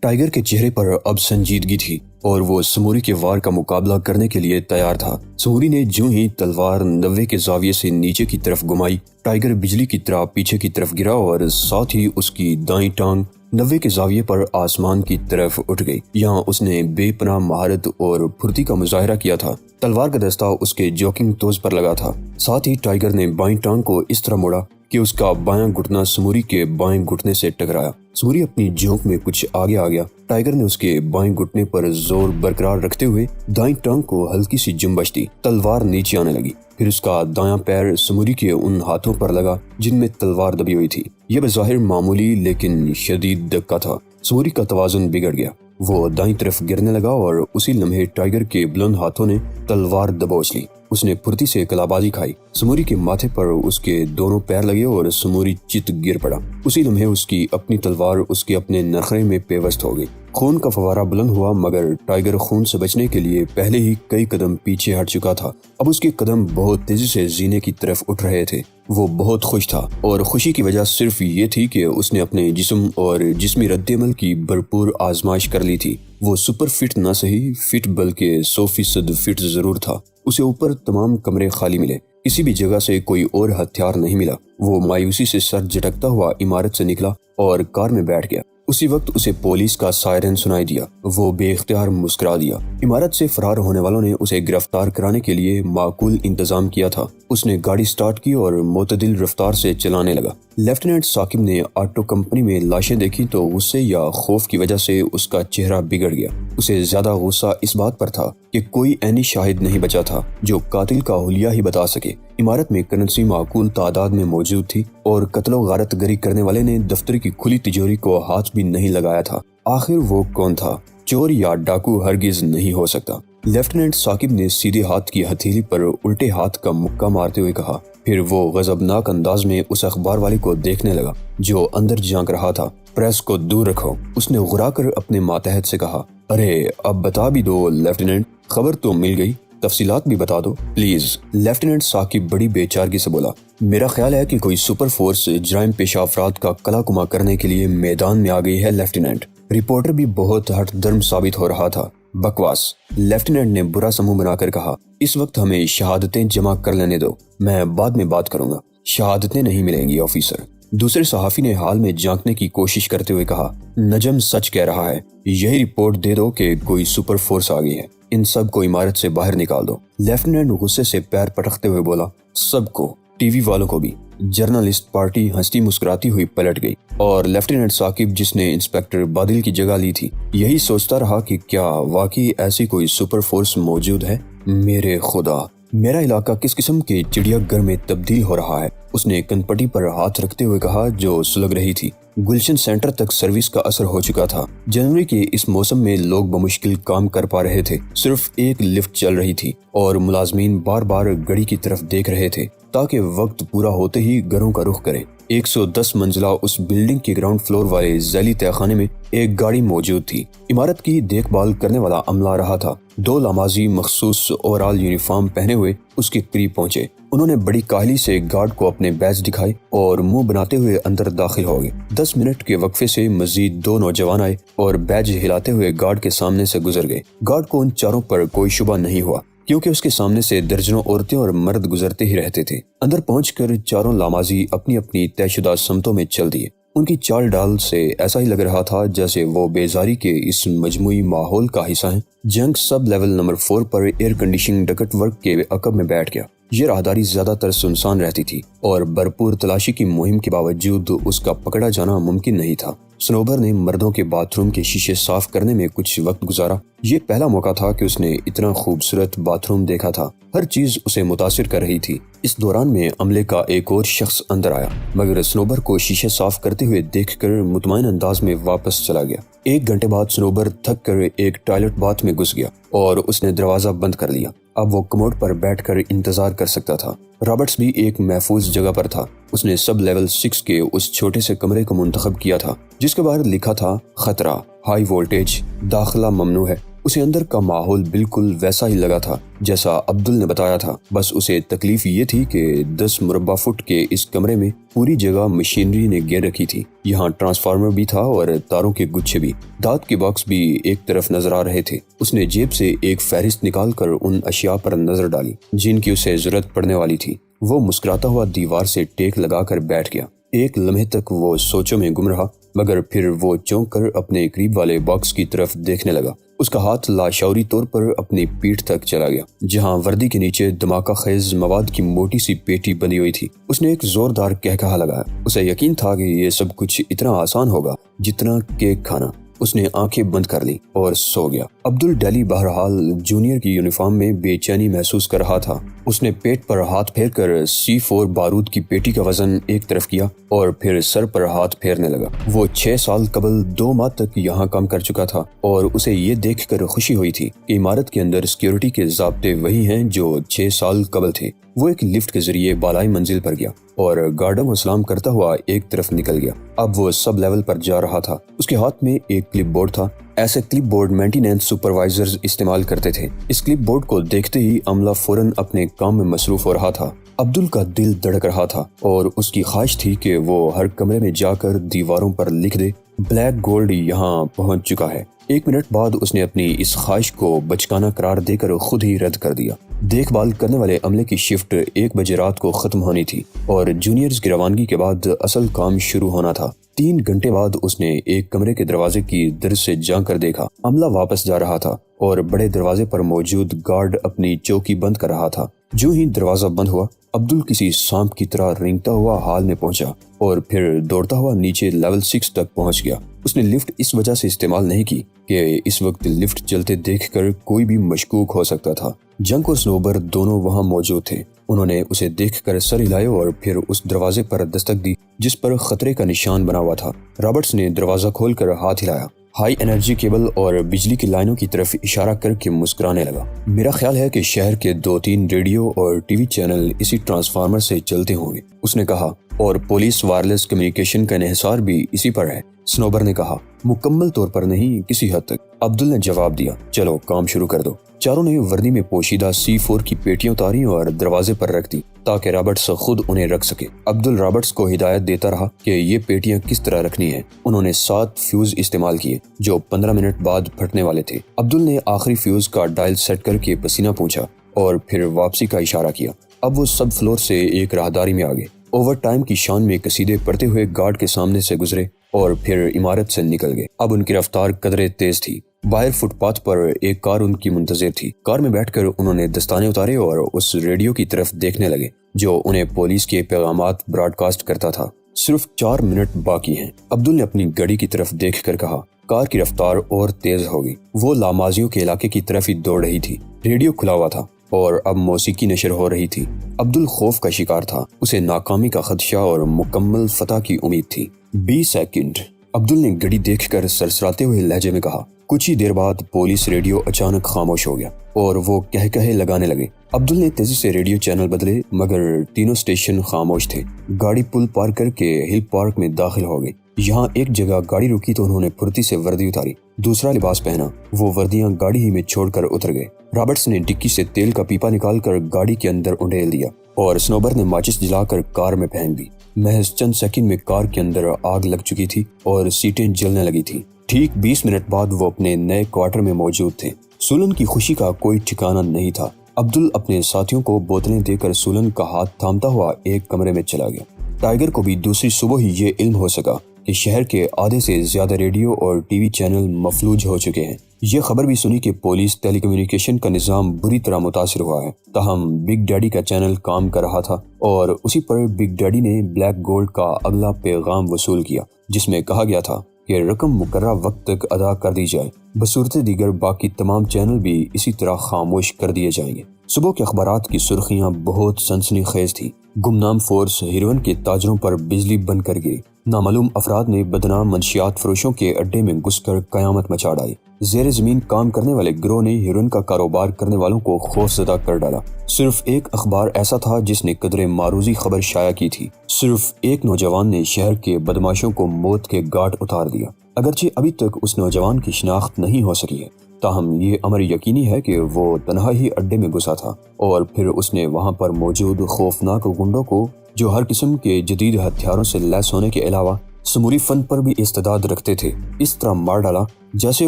Tiger کے چہرے پر اب سنجیدگی تھی اور وہ سموری کے وار کا مقابلہ کرنے کے لیے تیار تھا۔ سموری نے جو ہی تلوار 90 کے زاویے سے نیچے کی طرف گھمائی، ٹائیگر بجلی کی طرح پیچھے کی طرف گرا اور ساتھ ہی اس کی دائیں ٹانگ 90 کے زاویے پر آسمان کی طرف اٹھ گئی۔ یہاں اس نے بے پناہ مہارت اور پھرتی کا مظاہرہ کیا تھا۔ تلوار کا دستہ اس کے جوکنگ توز پر لگا تھا۔ ساتھ ہی ٹائیگر نے بائیں ٹانگ کو اس طرح موڑا کہ اس کا بایاں گھٹنا سموری کے بائیں گھٹنے سے ٹکرایا۔ سموری اپنی جھونک میں کچھ آگے آ گیا۔ ٹائیگر نے اس کے بائیں گھٹنے پر زور برقرار رکھتے ہوئے دائیں ٹانگ کو ہلکی سی جنبش دی۔ تلوار نیچے آنے لگی۔ پھر اس کا دایاں پیر سموری کے ان ہاتھوں پر لگا جن میں تلوار دبی ہوئی تھی۔ یہ بظاہر معمولی لیکن شدید دھکا تھا۔ سموری کا توازن بگڑ گیا۔ وہ دائیں طرف گرنے لگا اور اسی لمحے ٹائیگر کے بلند ہاتھوں نے تلوار دبوچ لی۔ اس نے پھرتی سے کلابازی کھائی۔ سموری کے ماتھے پر اس کے دونوں پیر لگے اور سموری چت گر پڑا۔ اسی لمحے اس کی اپنی تلوار اس کے اپنے نرخرے میں پیوست ہو گئی۔ خون کا فوارہ بلند ہوا مگر ٹائیگر خون سے بچنے کے لیے پہلے ہی کئی قدم پیچھے ہٹ چکا تھا۔ اب اس کے قدم بہت تیزی سے زینے کی طرف اٹھ رہے تھے۔ وہ بہت خوش تھا اور خوشی کی وجہ صرف یہ تھی کہ اس نے اپنے جسم اور جسمی رد عمل کی بھرپور آزمائش کر لی تھی۔ وہ سپر فٹ نہ صحیح فٹ بلکہ 100% فٹ ضرور تھا۔ اسے اوپر تمام کمرے خالی ملے، کسی بھی جگہ سے کوئی اور ہتھیار نہیں ملا۔ وہ مایوسی سے سر جھٹکتا ہوا عمارت سے نکلا اور کار میں بیٹھ گیا۔ اسی وقت اسے پولیس کا سائرن سنائی دیا۔ وہ بے اختیار مسکرا دیا۔ عمارت سے فرار ہونے والوں نے اسے گرفتار کرانے کے لیے معقول انتظام کیا تھا۔ اس نے گاڑی سٹارٹ کی اور معتدل رفتار سے چلانے لگا۔ لیفٹیننٹ ثاقب نے آٹو کمپنی میں لاشیں دیکھی تو غصے یا خوف کی وجہ سے اس کا چہرہ بگڑ گیا۔ اسے زیادہ غصہ اس بات پر تھا کہ کوئی عینی شاہد نہیں بچا تھا جو قاتل کا حلیہ ہی بتا سکے۔ عمارت میں کرنسی معقول تعداد میں موجود تھی اور قتل و غارت گری کرنے والے نے دفتر کی کھلی تجوری کو ہاتھ بھی نہیں لگایا تھا۔ آخر وہ کون تھا؟ چور یا ڈاکو ہرگز نہیں ہو سکتا۔ لیفٹیننٹ ثاقب نے سیدھے ہاتھ کی ہتھیلی پر الٹے ہاتھ کا مکہ مارتے ہوئے کہا۔ پھر وہ غضبناک انداز میں اس اخبار والے کو دیکھنے لگا جو اندر جھانک رہا تھا۔ پریس کو دور رکھو، اس نے غرا کر اپنے ماتحت سے کہا۔ ارے اب بتا بھی دو لیفٹیننٹ، خبر تو مل گئی، تفصیلات بھی بتا دو پلیز۔ لیفٹیننٹ ثاقب بڑی بے چارگی سے بولا۔ میرا خیال ہے کہ کوئی سپر فورس جرائم پیشہ افراد کا کلا کما کرنے کے لیے میدان میں آ گئی ہے لیفٹیننٹ۔ رپورٹر بھی بہت ہٹ درم ثابت ہو رہا تھا۔ بکواس، لیفٹیننٹ نے برا سا منہ بنا کر کہا۔ اس وقت ہمیں شہادتیں جمع کر لینے دو، میں بعد میں بات کروں گا۔ شہادتیں نہیں ملیں گی آفیسر، دوسرے صحافی نے حال میں جھانکنے کی کوشش کرتے ہوئے کہا۔ نجم سچ کہہ رہا ہے، یہی رپورٹ دے دو کہ کوئی سپر فورس آ گئی ہے۔ ان سب کو عمارت سے باہر نکال دو۔ لیفٹیننٹ غصے سے پیر پٹکتے ہوئے بولا۔ سب کو، ٹی وی والوں کو بھی۔ جرنلسٹ پارٹی ہنستی مسکراتی ہوئی پلٹ گئی اور لیفٹیننٹ ثاقب جس نے انسپکٹر بادل کی جگہ لی تھی یہی سوچتا رہا کہ کیا واقعی ایسی کوئی سپر فورس موجود ہے۔ میرے خدا، میرا علاقہ کس قسم کے چڑیا گھر میں تبدیل ہو رہا ہے، اس نے کنپٹی پر ہاتھ رکھتے ہوئے کہا جو سلگ رہی تھی۔ گلشن سینٹر تک سروس کا اثر ہو چکا تھا۔ جنوری کے اس موسم میں لوگ بمشکل کام کر پا رہے تھے۔ صرف ایک لفٹ چل رہی تھی اور ملازمین بار بار گھڑی کی طرف دیکھ رہے تھے تاکہ وقت پورا ہوتے ہی گھروں کا رخ کریں۔ 110 منزلہ اس بلڈنگ کے گراؤنڈ فلور والے ذیلی تہہ خانے میں ایک گاڑی موجود تھی۔ عمارت کی دیکھ بھال کرنے والا عملہ آ رہا تھا۔ 2 لامازی مخصوص اوورال یونیفارم پہنے ہوئے اس کے قریب پہنچے۔ انہوں نے بڑی کاہلی سے گارڈ کو اپنے بیج دکھائے اور منہ بناتے ہوئے اندر داخل ہو گئے۔ 10 منٹ کے وقفے سے مزید 2 نوجوان آئے اور بیج ہلاتے ہوئے گارڈ کے سامنے سے گزر گئے۔ گارڈ کو ان چاروں پر کوئی شبہ نہیں ہوا کیونکہ اس کے سامنے سے درجنوں عورتیں اور مرد گزرتے ہی رہتے تھے۔ اندر پہنچ کر چاروں لامازی اپنی اپنی طے شدہ سمتوں میں چل دیے۔ ان کی چال ڈال سے ایسا ہی لگ رہا تھا جیسے وہ بیزاری کے اس مجموعی ماحول کا حصہ ہیں۔ جنگ سب لیول نمبر 4 پر ایئر کنڈیشننگ ڈکٹ ورک کے عقب میں بیٹھ گیا۔ یہ راہداری زیادہ تر سنسان رہتی تھی اور بھرپور تلاشی کی مہم کے باوجود اس کا پکڑا جانا ممکن نہیں تھا۔ سنوبر نے مردوں کے باتھ روم کے شیشے صاف کرنے میں کچھ وقت گزارا۔ یہ پہلا موقع تھا کہ اس نے اتنا خوبصورت باتھ روم دیکھا تھا۔ ہر چیز اسے متاثر کر رہی تھی۔ اس دوران میں عملے کا ایک اور شخص اندر آیا مگر سنوبر کو شیشے صاف کرتے ہوئے دیکھ کر مطمئن انداز میں واپس چلا گیا۔ 1 گھنٹے بعد سنوبر تھک کر ایک ٹوائلٹ باتھ میں گھس گیا اور اس نے دروازہ بند کر لیا۔ اب وہ کموڈ پر بیٹھ کر انتظار کر سکتا تھا۔ رابرٹس بھی ایک محفوظ جگہ پر تھا۔ اس نے سب لیول 6 کے اس چھوٹے سے کمرے کو منتخب کیا تھا جس کے باہر لکھا تھا خطرہ، ہائی وولٹیج، داخلہ ممنوع ہے۔ اسے اندر کا ماحول بالکل ویسا ہی لگا تھا جیسا عبدل نے بتایا تھا، بس اسے تکلیف یہ تھی کہ 10 مربع فٹ کے اس کمرے میں پوری جگہ مشینری نے گھیر رکھی تھی۔ یہاں ٹرانسفارمر بھی تھا اور تاروں کے گچھے بھی، دانت کے باکس بھی ایک طرف نظر آ رہے تھے۔ اس نے جیب سے ایک فہرست نکال کر ان اشیاء پر نظر ڈالی جن کی اسے ضرورت پڑنے والی تھی۔ وہ مسکراتا ہوا دیوار سے ٹیک لگا کر بیٹھ گیا۔ ایک لمحے تک وہ سوچوں میں گم رہا، مگر پھر وہ چونک کر اپنے قریب والے باکس کی طرف دیکھنے لگا۔ اس کا ہاتھ لاشعوری طور پر اپنی پیٹھ تک چلا گیا، جہاں وردی کے نیچے دھماکہ خیز مواد کی موٹی سی پیٹی بندھی ہوئی تھی۔ اس نے ایک زوردار قہقہا لگایا۔ اسے یقین تھا کہ یہ سب کچھ اتنا آسان ہوگا جتنا کیک کھانا۔ اس نے آنکھیں بند کر لی اور سو گیا۔ عبدل ڈیلی بہرحال جونیئر کی یونیفارم میں بے چینی محسوس کر رہا تھا۔ اس نے پیٹ پر ہاتھ پھیر کر C4 بارود کی پیٹی کا وزن ایک طرف کیا اور پھر سر پر ہاتھ پھیرنے لگا۔ وہ 6 سال قبل 2 ماہ تک یہاں کام کر چکا تھا اور اسے یہ دیکھ کر خوشی ہوئی تھی کہ عمارت کے اندر سیکیورٹی کے ضابطے وہی ہیں جو 6 سال قبل تھے۔ وہ ایک لفٹ کے ذریعے بالائی منزل پر گیا اور گارڈن کو سلام کرتا ہوا ایک طرف نکل گیا۔ اب وہ سب لیول پر جا رہا تھا۔ اس کے ہاتھ میں ایک کلپ بورڈ تھا۔ ایسے کلپ بورڈ مینٹیننس سپروائزرز استعمال کرتے تھے۔ اس کلپ بورڈ کو دیکھتے ہی عملہ فوراً اپنے کام میں مصروف ہو رہا تھا۔ عبدل کا دل دھڑک رہا تھا اور اس کی خواہش تھی کہ وہ ہر کمرے میں جا کر دیواروں پر لکھ دے، بلیک گولڈ یہاں پہنچ چکا ہے۔ 1 منٹ بعد اس نے اپنی اس خواہش کو بچکانہ قرار دے کر خود ہی رد کر دیا۔ دیکھ بھال کرنے والے عملے کی شفٹ 1 بجے رات کو ختم ہونی تھی اور جونیئرز کی روانگی کے بعد اصل کام شروع ہونا تھا۔ 3 گھنٹے بعد اس نے ایک کمرے کے دروازے کی درز سے جھانک کر دیکھا۔ عملہ واپس جا رہا تھا اور بڑے دروازے پر موجود گارڈ اپنی چوکی بند کر رہا تھا۔ جو ہی دروازہ بند ہوا، عبدل کسی سانپ کی طرح رینگتا ہوا ہال میں پہنچا اور پھر دوڑتا ہوا نیچے لیول 6 تک پہنچ گیا۔ اس نے لفٹ اس وجہ سے استعمال نہیں کی کہ اس وقت لفٹ چلتے دیکھ کر کوئی بھی مشکوک ہو سکتا تھا۔ جنک اور سنوبر دونوں وہاں موجود تھے۔ انہوں نے اسے دیکھ کر سر ہلائے اور پھر اس دروازے پر دستک دی جس پر خطرے کا نشان بنا ہوا تھا۔ رابرٹس نے دروازہ کھول کر ہاتھ ہلایا، ہائی انرجی کیبل اور بجلی کی لائنوں کی طرف اشارہ کر کے مسکرانے لگا۔ میرا خیال ہے کہ شہر کے 2-3 ریڈیو اور ٹی وی چینل اسی ٹرانسفارمر سے چلتے ہوں گے، اس نے کہا، اور پولیس وائرلیس کمیونیکیشن کا انحصار بھی اسی پر ہے، سنوبر نے کہا۔ مکمل طور پر نہیں، کسی حد تک، عبدل نے جواب دیا۔ چلو کام شروع کر دو۔ چاروں نے وردی میں پوشیدہ C4 کی پیٹیاں اتاری اور دروازے پر رکھ دی تاکہ رابرٹس خود انہیں رکھ سکے۔ عبدل رابرٹس کو ہدایت دیتا رہا کہ یہ پیٹیاں کس طرح رکھنی ہیں۔ انہوں نے 7 فیوز استعمال کیے جو 15 منٹ بعد پھٹنے والے تھے۔ عبدل نے آخری فیوز کا ڈائل سیٹ کر کے پسینہ پونچھا اور پھر واپسی کا اشارہ کیا۔ اب وہ سب فلور سے ایک راہداری میں آگے، اوور ٹائم کی شان میں قصیدے پڑھتے ہوئے گارڈ کے سامنے سے گزرے اور پھر عمارت سے نکل گئے۔ اب ان کی رفتار قدرے تیز تھی۔ باہر فٹ پاتھ پر ایک کار ان کی منتظر تھی۔ کار میں بیٹھ کر انہوں نے دستانے اتارے اور اس ریڈیو کی طرف دیکھنے لگے جو انہیں پولیس کے پیغامات براڈ کاسٹ کرتا تھا۔ صرف 4 منٹ باقی ہیں، عبدل نے اپنی گاڑی کی طرف دیکھ کر کہا۔ کار کی رفتار اور تیز ہوگی۔ وہ لامازیوں کے علاقے کی طرف ہی دوڑ رہی تھی۔ ریڈیو کھلا ہوا تھا اور اب موسیقی نشر ہو رہی تھی۔ عبدل خوف کا شکار تھا۔ اسے ناکامی کا خدشہ اور مکمل فتح کی امید تھی۔ 20 سیکنڈ، عبدل نے گھڑی دیکھ کر سرسراتے ہوئے لہجے میں کہا۔ کچھ ہی دیر بعد پولیس ریڈیو اچانک خاموش ہو گیا اور وہ کہے لگانے لگے۔ عبدل نے تیزی سے ریڈیو چینل بدلے مگر تینوں اسٹیشن خاموش تھے۔ گاڑی پل پار کر کے ہل پارک میں داخل ہو گئی۔ یہاں ایک جگہ گاڑی رکی تو انہوں نے پھرتی سے وردی اتاری، دوسرا لباس پہنا۔ وہ وردیاں گاڑی ہی میں چھوڑ کر اتر گئے۔ رابرٹس نے ڈکی سے تیل کا پیپا نکال کر گاڑی کے اندر انڈیل دیا اور سنوبر نے ماچس جلا کر کار میں پھینک دی۔ محض چند سیکنڈ میں کار کے اندر آگ لگ چکی تھی اور سیٹیں جلنے لگی تھی۔ ٹھیک 20 منٹ بعد وہ اپنے نئے کوارٹر میں موجود تھے۔ سولن کی خوشی کا کوئی ٹھکانہ نہیں تھا۔ عبدل اپنے ساتھیوں کو بوتلیں دے کر سولن کا ہاتھ تھامتا ہوا ایک کمرے میں چلا گیا۔ ٹائیگر کو بھی دوسری صبح ہی یہ علم ہو سکا کہ شہر کے آدھے سے زیادہ ریڈیو اور ٹی وی چینل مفلوج ہو چکے ہیں۔ یہ خبر بھی سنی کہ پولیس ٹیلی کمیونیکیشن کا نظام بری طرح متاثر ہوا ہے۔ تاہم بگ ڈیڈی کا چینل کام کر رہا تھا اور اسی پر بگ ڈیڈی نے بلیک گولڈ کا اگلا پیغام وصول کیا جس میں کہا گیا تھا کہ رقم مقررہ وقت تک ادا کر دی جائے، بصورت دیگر باقی تمام چینل بھی اسی طرح خاموش کر دیے جائیں گے۔ صبح کے اخبارات کی سرخیاں بہت سنسنی خیز تھی۔ گمنام فورس ہیروئن کے تاجروں پر بجلی بند کر گئی۔ نامعلوم افراد نے بدنام منشیات فروشوں کے اڈے میں گھس کر قیامت مچا ڈالی۔ زیر زمین کام کرنے والے گروہ نے ہیروئن کا کاروبار کرنے والوں کو خوفزدہ کر ڈالا۔ صرف ایک اخبار ایسا تھا جس نے قدرے معروضی خبر شائع کی تھی۔ صرف ایک نوجوان نے شہر کے بدماشوں کو موت کے گھاٹ اتار دیا۔ اگرچہ ابھی تک اس نوجوان کی شناخت نہیں ہو سکی ہے تاہم یہ امر یقینی ہے کہ وہ تنہا ہی اڈے میں گھسا تھا اور پھر اس نے وہاں پر موجود خوفناک گنڈوں کو، جو ہر قسم کے جدید ہتھیاروں سے لیس ہونے کے علاوہ سموری فن پر بھی استعداد رکھتے تھے، اس طرح مار ڈالا جیسے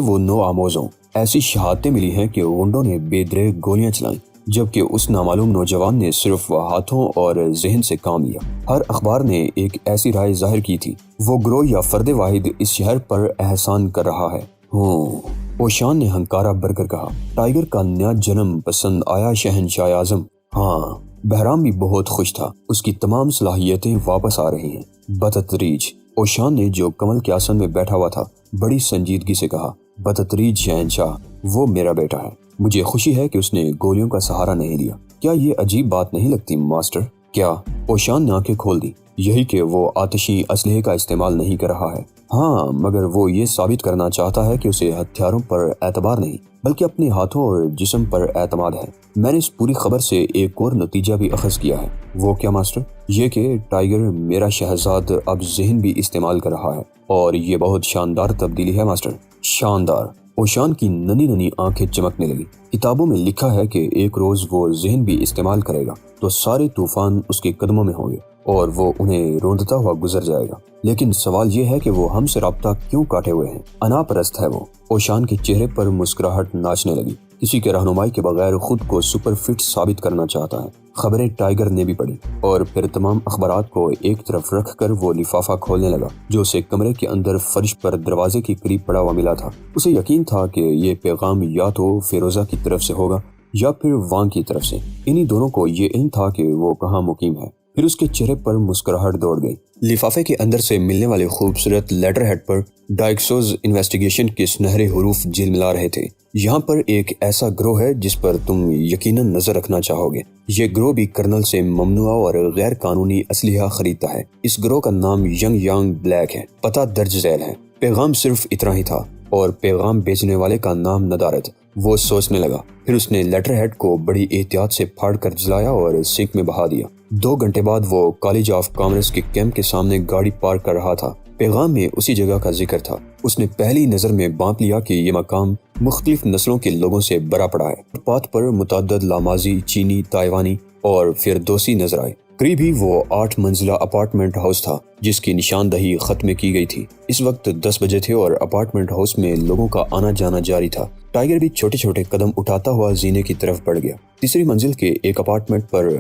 وہ نو آموز ہوں۔ ایسی شہادتیں ملی ہیں کہ گنڈوں نے بے دریغ گولیاں چلائیں، جبکہ اس نامعلوم نوجوان نے صرف ہاتھوں اور ذہن سے کام لیا۔ ہر اخبار نے ایک ایسی رائے ظاہر کی تھی، وہ گروہ یا فرد واحد اس شہر پر احسان کر رہا ہے۔ اوشان نے ہنکارا بھر کر کہا، ٹائیگر کا نیا جنم پسند آیا شہنشاہ اعظم۔ ہاں، بہرام بھی بہت خوش تھا، اس کی تمام صلاحیتیں واپس آ رہی ہیں۔ بتدریج اوشان نے، جو کمل کے آسن میں بیٹھا ہوا تھا، بڑی سنجیدگی سے کہا، بتدریج شہنشاہ، وہ میرا بیٹا ہے۔ مجھے خوشی ہے کہ اس نے گولیوں کا سہارا نہیں لیا۔ کیا یہ عجیب بات نہیں لگتی ماسٹر؟ کیا؟ اوشان نے آنکھیں کھول دی۔ یہی کہ وہ آتشی اسلحے کا استعمال نہیں کر رہا ہے۔ ہاں، مگر وہ یہ ثابت کرنا چاہتا ہے کہ اسے ہتھیاروں پر اعتبار نہیں بلکہ اپنے ہاتھوں اور جسم پر اعتماد ہے۔ میں نے اس پوری خبر سے ایک اور نتیجہ بھی اخذ کیا ہے۔ وہ کیا ماسٹر؟ یہ کہ ٹائیگر میرا شہزاد اب ذہن بھی استعمال کر رہا ہے، اور یہ بہت شاندار تبدیلی ہے ماسٹر۔ شاندار؟ اوشان کی ننھی ننھی آنکھیں چمکنے لگی۔ کتابوں میں لکھا ہے کہ ایک روز وہ ذہن بھی استعمال کرے گا تو سارے طوفان اس کے قدموں میں ہوں گے اور وہ انہیں روندتا ہوا گزر جائے گا۔ لیکن سوال یہ ہے کہ وہ ہم سے رابطہ کیوں کاٹے ہوئے ہیں؟ انا پرست ہے وہ۔ اوشان کے چہرے پر مسکراہٹ ناچنے لگی۔ کسی کے رہنمائی کے بغیر خود کو سپر فٹ ثابت کرنا چاہتا ہے۔ خبریں ٹائیگر نے بھی پڑھی اور پھر تمام اخبارات کو ایک طرف رکھ کر وہ لفافہ کھولنے لگا جو اسے کمرے کے اندر فرش پر دروازے کے قریب پڑا ہوا ملا تھا۔ اسے یقین تھا کہ یہ پیغام یا تو فیروزہ کی طرف سے ہوگا یا پھر وانگ کی طرف سے۔ انہی دونوں کو یہ علم تھا کہ وہ کہاں مقیم ہے۔ پھر اس کے چہرے پر مسکراہٹ دوڑ گئی۔ لفافے کے اندر سے ملنے والے خوبصورت لیٹر ہیڈ پر ڈائکسوز انویسٹیگیشن کے سنہرے حروف جلملا رہے تھے۔ یہاں پر ایک ایسا گروہ ہے جس پر تم یقیناً نظر رکھنا چاہو گے۔ یہ گروہ بھی کرنل سے ممنوعہ اور غیر قانونی اسلحہ خریدتا ہے۔ اس گروہ کا نام ینگ یانگ بلیک ہے۔ پتہ درج ذیل ہے۔ پیغام صرف اتنا ہی تھا اور پیغام بیچنے والے کا نام ندارت۔ وہ سوچنے لگا، پھر اس نے لیٹر ہیڈ کو بڑی احتیاط سے پھاڑ کر جلایا اور سینک میں بہا دیا۔ 2 گھنٹے بعد وہ کالج آف کامرس کے کیمپ کے سامنے گاڑی پارک کر رہا تھا۔ پیغام میں اسی جگہ کا ذکر تھا۔ اس نے پہلی نظر میں بانپ لیا کہ یہ مقام مختلف نسلوں کے لوگوں سے بھرا پڑا ہے۔ پات پر متعدد لامازی، چینی، تائیوانی اور فردوسی نظر آئے۔ قریب ہی وہ 8 منزلہ اپارٹمنٹ ہاؤس تھا جس کی نشاندہی خط میں کی گئی تھی۔ اس وقت 10 بجے تھے اور اپارٹمنٹ ہاؤس میں لوگوں کا آنا جانا جاری تھا۔ ٹائیگر بھی چھوٹے چھوٹے قدم اٹھاتا ہوا زینے کی طرف بڑھ گیا۔ تیسری منزل کے ایک اپارٹمنٹ پر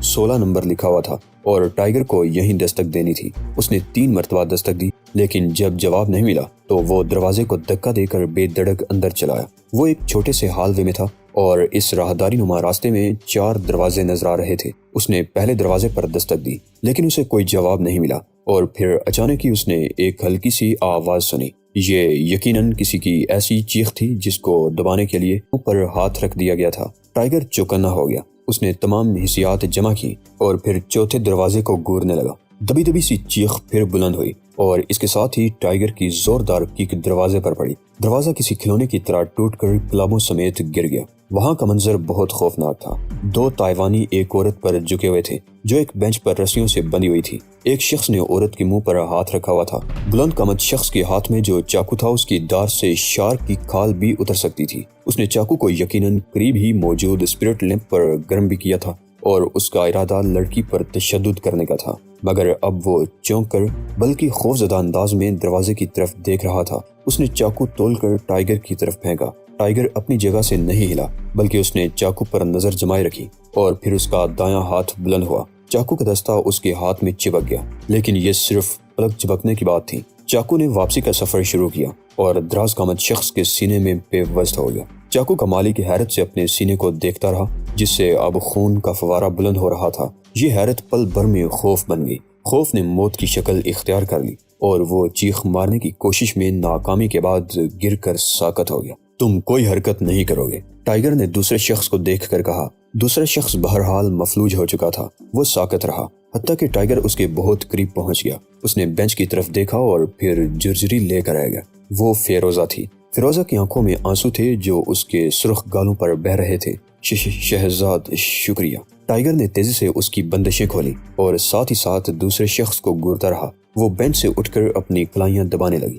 16 نمبر لکھا ہوا تھا اور ٹائیگر کو یہیں دستک دینی تھی۔ اس نے 3 مرتبہ دستک دی، لیکن جب جواب نہیں ملا تو وہ دروازے کو دھکا دے کر بے دھڑک اندر چلایا۔ وہ ایک چھوٹے سے ہال وے میں تھا اور اس راہداری نما راستے میں 4 دروازے نظر آ رہے تھے۔ اس نے پہلے دروازے پر دستک دی، لیکن اسے کوئی جواب نہیں ملا، اور پھر اچانک ہی اس نے ایک ہلکی سی آواز سنی۔ یہ یقیناً کسی کی ایسی چیخ تھی جس کو دبانے کے لیے اوپر ہاتھ رکھ دیا گیا تھا۔ ٹائیگر چوکنا ہو گیا۔ اس نے تمام حسیات جمع کی اور پھر چوتھے دروازے کو گورنے لگا۔ دبی دبی سی چیخ پھر بلند ہوئی اور اس کے ساتھ ہی ٹائیگر کی زوردار کیک دروازے پر پڑی۔ دروازہ کسی کھلونے کی طرح ٹوٹ کر کلابوں سمیت گر گیا۔ وہاں کا منظر بہت خوفناک تھا۔ 2 تائیوانی ایک عورت پر جھکے ہوئے تھے جو ایک بینچ پر رسیوں سے بندھی ہوئی تھی۔ ایک شخص نے عورت کے منہ پر ہاتھ رکھا ہوا تھا۔ بلند قامت شخص کے ہاتھ میں جو چاقو تھا اس کی دار سے شارک کی کھال بھی اتر سکتی تھی۔ اس نے چاقو کو یقیناً قریب ہی موجود اسپرٹ لیمپ پر گرم بھی کیا تھا اور اس کا ارادہ لڑکی پر تشدد کرنے کا تھا، مگر اب وہ چونک کر بلکہ خوفزدہ انداز میں دروازے کی طرف دیکھ رہا تھا۔ اس نے چاقو تول کر ٹائیگر کی طرف پھینکا۔ ٹائیگر اپنی جگہ سے نہیں ہلا بلکہ اس نے چاقو پر نظر جمائے رکھی اور پھر اس کا دایاں ہاتھ بلند ہوا۔ چاقو کا دستہ اس کے ہاتھ میں چپک گیا، لیکن یہ صرف پلک چپکنے کی بات تھی۔ چاقو نے واپسی کا سفر شروع کیا اور دراز قامت شخص کے سینے میں پیوست ہو گیا۔ چاقو کا مالک حیرت سے اپنے سینے کو دیکھتا رہا جس سے اب خون کا فوارہ بلند ہو رہا تھا۔ یہ حیرت پل بھر میں خوف بن گئی۔ خوف نے موت کی شکل اختیار کر لی اور وہ چیخ مارنے کی کوشش میں ناکامی کے بعد گر کر ساکت ہو گیا۔ تم کوئی حرکت نہیں کرو گے، ٹائیگر نے دوسرے شخص کو دیکھ کر کہا۔ دوسرا شخص بہرحال مفلوج ہو چکا تھا۔ وہ ساکت رہا حتیٰ کہ ٹائیگر اس کے بہت قریب پہنچ گیا۔ اس نے بینچ کی طرف دیکھا اور پھر جرجری لے کر آ گیا۔ وہ فیروزہ تھی۔ فیروزہ کی آنکھوں میں آنسو تھے جو اس کے سرخ گالوں پر بہہ رہے تھے۔ شہزاد شکریہ۔ ٹائیگر نے تیزی سے اس کی بندشیں کھولی اور ساتھ ہی ساتھ دوسرے شخص کو گورتا رہا۔ وہ بینچ سے اٹھ کر اپنی کلائیاں دبانے لگی۔